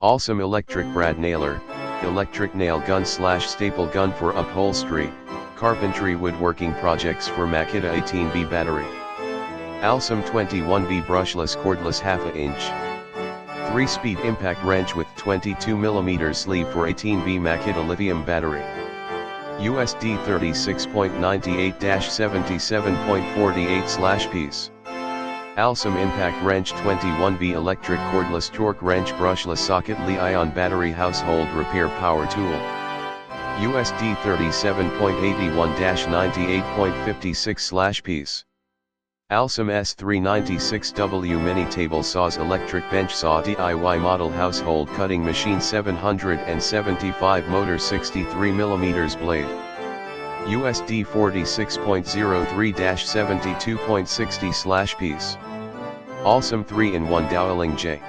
Allsome electric brad nailer, electric nail gun / staple gun for upholstery, carpentry woodworking projects for Makita 18B battery. Allsome 21B brushless cordless ½ inch. 3-speed impact wrench with 22mm sleeve for 18B Makita lithium battery. USD 36.98-77.48/piece. Allsome impact wrench 21B electric cordless torque wrench brushless socket Li-ion battery household repair power tool. USD 37.81-98.56/piece. Allsome S396W mini table saws electric bench saw DIY model household cutting machine 775 motor 63mm blade. USD 46.03-72.60/piece. Allsome 3-in-1 Dowelling J.